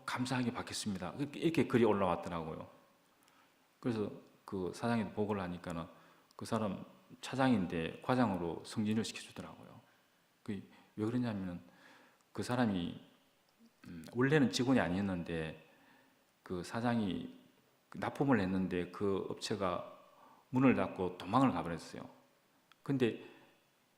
감사하게 받겠습니다. 이렇게 글이 올라왔더라고요. 그래서 그 사장이 보고를 하니까는 그 사람 차장인데 과장으로 승진을 시켜주더라고요. 왜 그러냐면은 그 사람이 원래는 직원이 아니었는데 그 사장이 납품을 했는데 그 업체가 문을 닫고 도망을 가버렸어요. 근데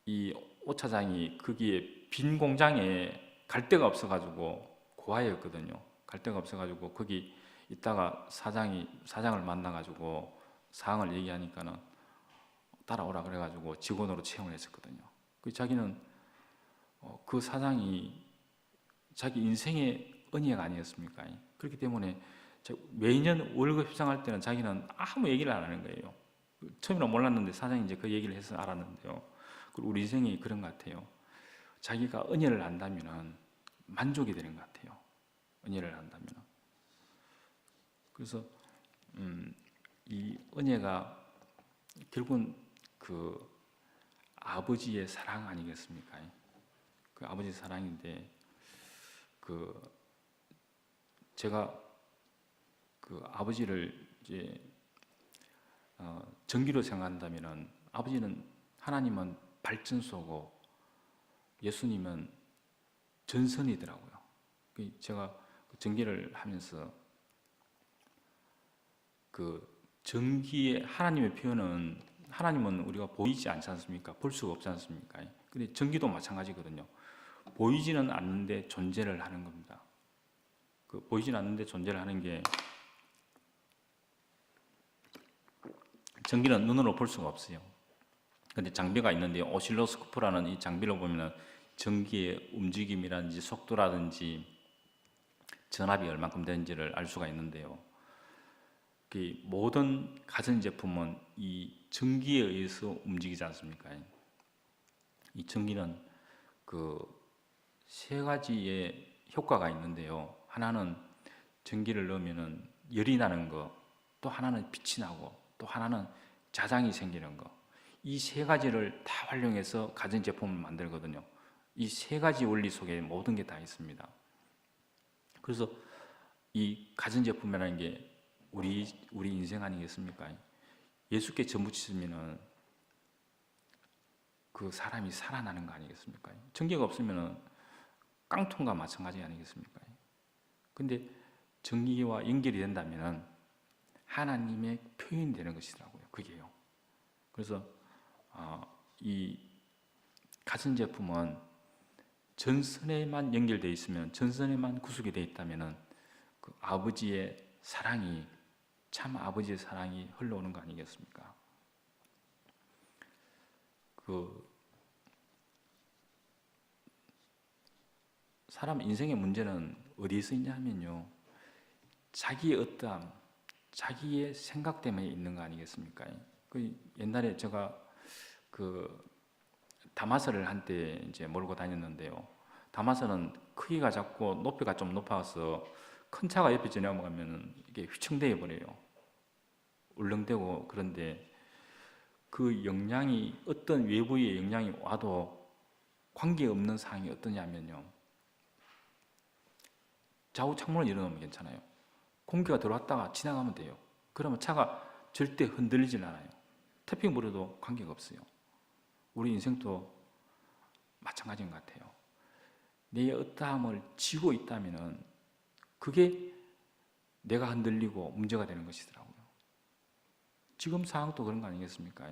이 오 차장이 거기에 빈 공장에 갈 데가 없어가지고 고아였거든요. 갈 데가 없어가지고 거기 있다가 사장을 만나가지고 사항을 얘기하니까는 따라오라 그래가지고 직원으로 채용을 했었거든요. 자기는 그 사장이 자기 인생의 은혜가 아니었습니까? 그렇기 때문에 매년 월급 협상할 때는 자기는 아무 얘기를 안 하는 거예요. 처음에는 몰랐는데 사장이 이제 그 얘기를 해서 알았는데요. 그리고 우리 인생이 그런 것 같아요. 자기가 은혜를 안다면 만족이 되는 것 같아요. 은혜를 안다면. 그래서 이 은혜가 결국은 그 아버지의 사랑 아니겠습니까? 그 아버지의 사랑인데, 제가 그 아버지를 이제 전기로 생각한다면은, 아버지는, 하나님은 발전소고 예수님은 전선이더라고요. 제가 전기를 하면서 전기의 하나님의 표현은, 하나님은 우리가 보이지 않지 않습니까? 볼 수가 없지 않습니까? 근데 전기도 마찬가지거든요. 보이지는 않는데 존재를 하는 겁니다. 보이지는 않는데 존재를 하는 게, 전기는 눈으로 볼 수가 없어요. 근데 장비가 있는데, 오실로스코프라는 이 장비를 보면 전기의 움직임이라든지 속도라든지 전압이 얼마큼 되는지를 알 수가 있는데요. 모든 가전제품은 이 전기에 의해서 움직이지 않습니까? 이 전기는 세 가지의 효과가 있는데요. 하나는 전기를 넣으면 열이 나는 거, 또 하나는 빛이 나고, 또 하나는 자장이 생기는 거. 이 세 가지를 다 활용해서 가전제품을 만들거든요. 이 세 가지 원리 속에 모든 게 다 있습니다. 그래서 이 가전제품이라는 게 우리 인생 아니겠습니까? 예수께 전부치면은 그 사람이 살아나는 거 아니겠습니까? 전기가 없으면은 깡통과 마찬가지 아니겠습니까? 근데 전기와 연결이 된다면은 하나님의 표현이 되는 것이더라고요. 그게요. 그래서 이 가전제품은 전선에만 연결되어 있으면, 전선에만 구속이 되어 있다면은 그 아버지의 사랑이 참 아버지의 사랑이 흘러오는 거 아니겠습니까? 사람 인생의 문제는 어디에 있냐 하면요, 자기의 어떠함, 자기의 생각 때문에 있는 거 아니겠습니까? 옛날에 제가 다마스를 한때 이제 몰고 다녔는데요. 다마스는 크기가 작고 높이가 좀 높아서 큰 차가 옆에 지나가면 이게 휘청대어 버려요. 울렁대고. 그런데 그 영향이, 어떤 외부의 영향이 와도 관계없는 상황이 어떠냐면요, 좌우 창문을 열어놓으면 괜찮아요. 공기가 들어왔다가 지나가면 돼요. 그러면 차가 절대 흔들리질 않아요. 태핑 불어도 관계가 없어요. 우리 인생도 마찬가지인 것 같아요. 내 어떠함을 지고 있다면 그게 내가 흔들리고 문제가 되는 것이더라고요. 지금 상황도 그런 거 아니겠습니까?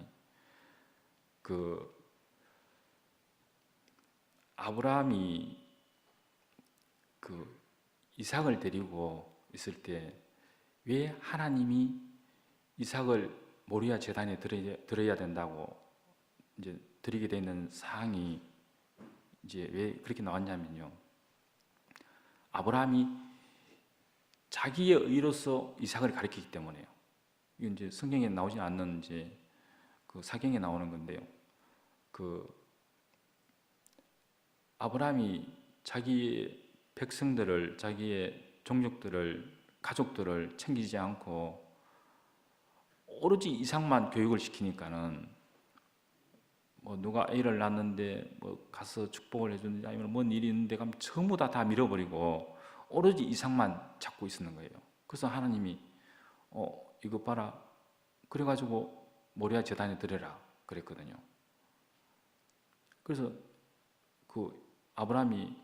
아브라함이 이삭을 데리고 있을 때 왜 하나님이 이삭을 모리아 제단에 드려야 된다고 이제 드리게 되는 상황이 이제 왜 그렇게 나왔냐면요, 아브라함이 자기의 의로서 이삭을 가리키기 때문에요. 이건 이제 성경에 나오지 않는 이제 사경에 나오는 건데요. 아브라함이 자기의 백성들을, 자기의 종족들을, 가족들을 챙기지 않고 오로지 이삭만 교육을 시키니까는 누가 애를 낳는데 가서 축복을 해주는지 아니면 뭔 일이 있는데 가면 전부 다 밀어버리고 오로지 이삭만 잡고 있었는 거예요. 그래서 하나님이 이거 봐라, 그래가지고 모리아 제단에 드려라 그랬거든요. 그래서 아브라함이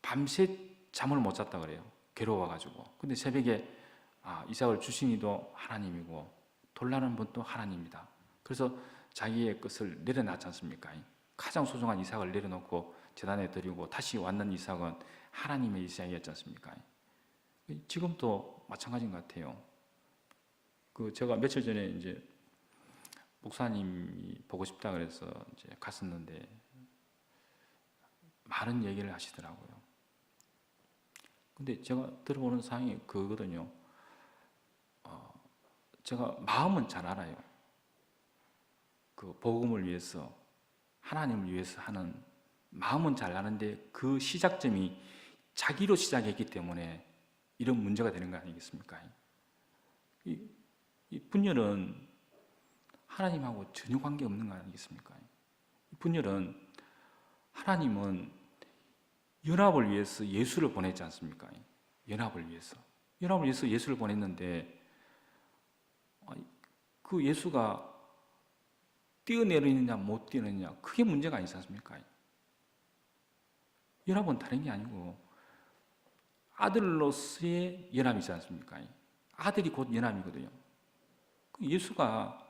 밤새 잠을 못 잤다 그래요. 괴로워가지고. 근데 새벽에 이삭을 주신 이도 하나님이고 돌라는 분도 하나님이다. 그래서 자기의 것을 내려놨지 않습니까? 가장 소중한 이삭을 내려놓고 제단에 드리고 다시 왔는 이삭은 하나님의 이삭이었지 않습니까? 지금도 마찬가지인 것 같아요. 제가 며칠 전에 이제 목사님이 보고 싶다 그래서 이제 갔었는데 많은 얘기를 하시더라고요. 근데 제가 들어보는 상황이 그거거든요. 제가 마음은 잘 알아요. 복음을 위해서, 하나님을 위해서 하는 마음은 잘 아는데 그 시작점이 자기로 시작했기 때문에 이런 문제가 되는 거 아니겠습니까? 이 분열은 하나님하고 전혀 관계없는 거 아니겠습니까? 이 분열은, 하나님은 연합을 위해서 예수를 보냈지 않습니까? 연합을 위해서 예수를 보냈는데 그 예수가 뛰어내리느냐 못 뛰어내리느냐 그게 문제가 아니지 않습니까? 연합은 다른 게 아니고 아들로서의 연합이지 않습니까? 아들이 곧 연합이거든요. 예수가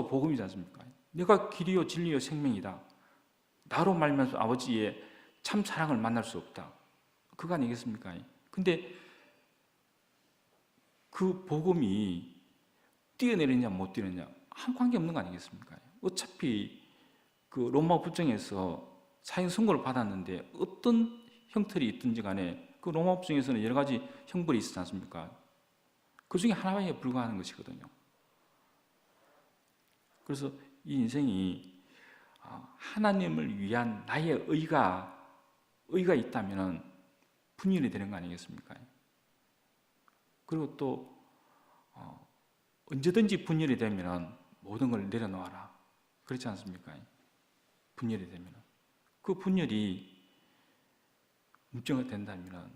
복음이지 않습니까? 내가 길이요 진리요 생명이다. 나로 말미암아서 아버지의 참 사랑을 만날 수 없다. 그거 아니겠습니까? 근데 그 복음이 뛰어내리냐 못 뛰어내리냐 아무 관계없는 거 아니겠습니까? 어차피 로마 법정에서 사형 선고를 받았는데 어떤 형틀이 있든지 간에 그 로마 법정에서는 여러 가지 형벌이 있지 않습니까? 그 중에 하나에 불과하는 것이거든요. 그래서 이 인생이 하나님을 위한 나의 의가 있다면 분열이 되는 거 아니겠습니까? 그리고 또 언제든지 분열이 되면 모든 걸 내려놓아라. 그렇지 않습니까? 분열이 되면 그 분열이 문제가 된다면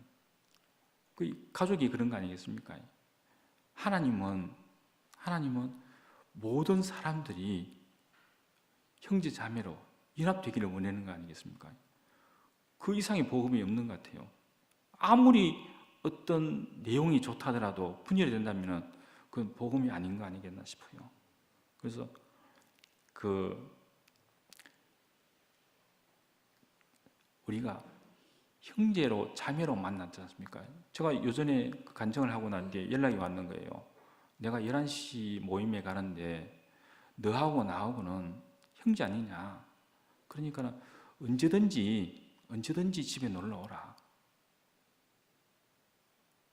그 가족이 그런 거 아니겠습니까? 하나님은 모든 사람들이 형제 자매로 연합되기를 원하는 거 아니겠습니까? 그 이상의 복음이 없는 것 같아요. 아무리 어떤 내용이 좋다 하더라도 분열이 된다면 그건 복음이 아닌 거 아니겠나 싶어요. 그래서 우리가 형제로 자매로 만났지 않습니까? 제가 요전에 그 간증을 하고 난 뒤에 연락이 왔는 거예요. 내가 11시 모임에 가는데 너하고 나하고는 형제 아니냐? 그러니까 언제든지 집에 놀러 오라.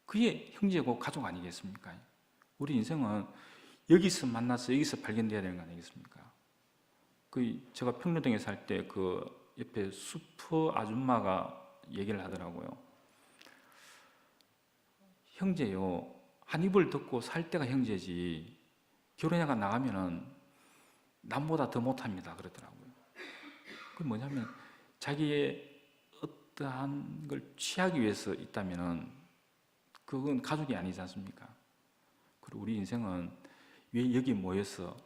그게 형제고 가족 아니겠습니까? 우리 인생은 여기서 만나서 여기서 발견돼야 되는 거 아니겠습니까? 제가 평촌동에 살 때 그 옆에 슈퍼 아줌마가 얘기를 하더라고요. 형제요, 한 입을 듣고 살 때가 형제지 결혼해가 나가면은 남보다 더 못합니다 그러더라고요. 그 뭐냐면 자기의 어떠한 걸 취하기 위해서 있다면은 그건 가족이 아니지 않습니까? 그리고 우리 인생은 왜 여기 모여서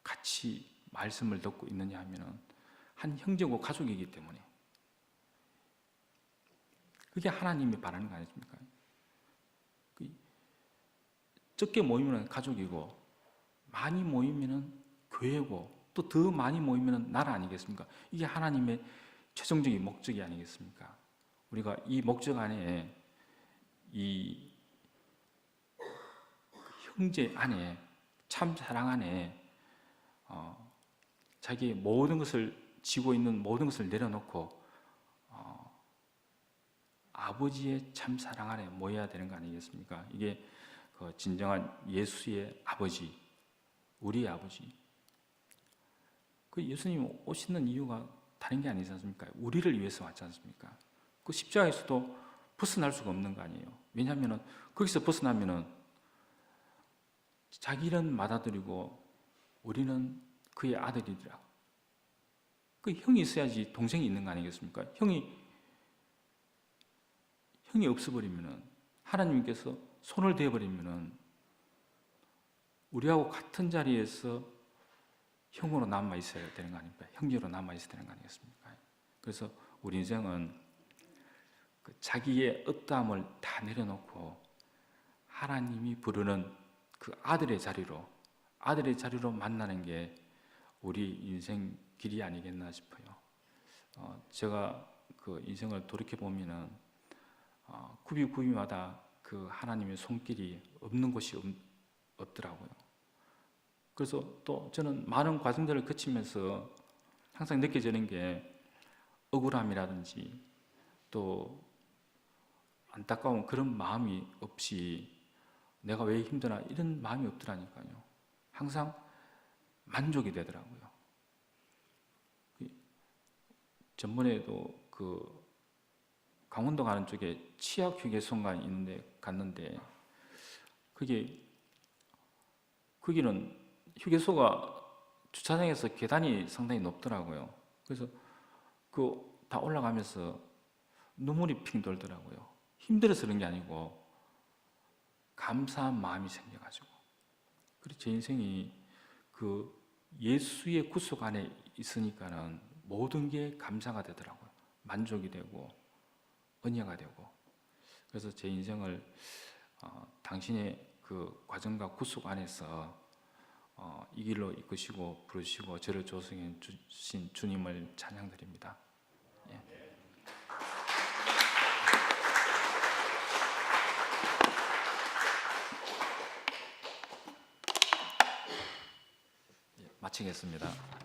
같이 말씀을 듣고 있느냐 하면은 한 형제고 가족이기 때문에 그게 하나님이 바라는 거 아니십니까? 적게 모이면 가족이고 많이 모이면 교회고 또 더 많이 모이면 나라 아니겠습니까? 이게 하나님의 최종적인 목적이 아니겠습니까? 우리가 이 목적 안에 이 형제 안에 참 사랑 안에 자기의 모든 것을 지고 있는 모든 것을 내려놓고 아버지의 참 사랑 안에 모여야 되는 거 아니겠습니까? 이게 진정한 예수의 아버지, 우리의 아버지. 그 예수님 오시는 이유가 다른 게 아니지 않습니까? 우리를 위해서 왔지 않습니까? 그 십자가에서도 벗어날 수가 없는 거 아니에요. 왜냐하면 거기서 벗어나면은 자기는 맏아들이고 우리는 그의 아들이더라. 그 형이 있어야지 동생이 있는 거 아니겠습니까? 형이 없어버리면은 하나님께서 손을 대버리면은 우리하고 같은 자리에서 형으로 남아 있어야 되는 거 아닙니까? 형제로 남아 있어야 되는 거 아니겠습니까? 그래서 우리 인생은 자기의 어떠함을 다 내려놓고 하나님이 부르는 그 아들의 자리로 만나는 게 우리 인생 길이 아니겠나 싶어요. 제가 그 인생을 돌이켜 보면은 굽이마다 그 하나님의 손길이 없는 곳이 없더라고요. 그래서 또 저는 많은 과정들을 거치면서 항상 느껴지는 게 억울함이라든지 또 안타까운 그런 마음이 없이 내가 왜 힘드나 이런 마음이 없더라니까요. 항상 만족이 되더라고요. 전번에도 그 강원도 가는 쪽에 치약 휴게소가 있는데 갔는데 거기는 휴게소가 주차장에서 계단이 상당히 높더라고요. 그래서 다 올라가면서 눈물이 핑 돌더라고요. 힘들어서 그런 게 아니고 감사한 마음이 생겨가지고. 그리고 제 인생이 그 예수의 구속 안에 있으니까는 모든 게 감사가 되더라고요. 만족이 되고 은혜가 되고. 그래서 제 인생을 당신의 그 과정과 구속 안에서 이 길로 이끄시고 부르시고 저를 조성해 주신 주님을 찬양드립니다. 예. 마치겠습니다.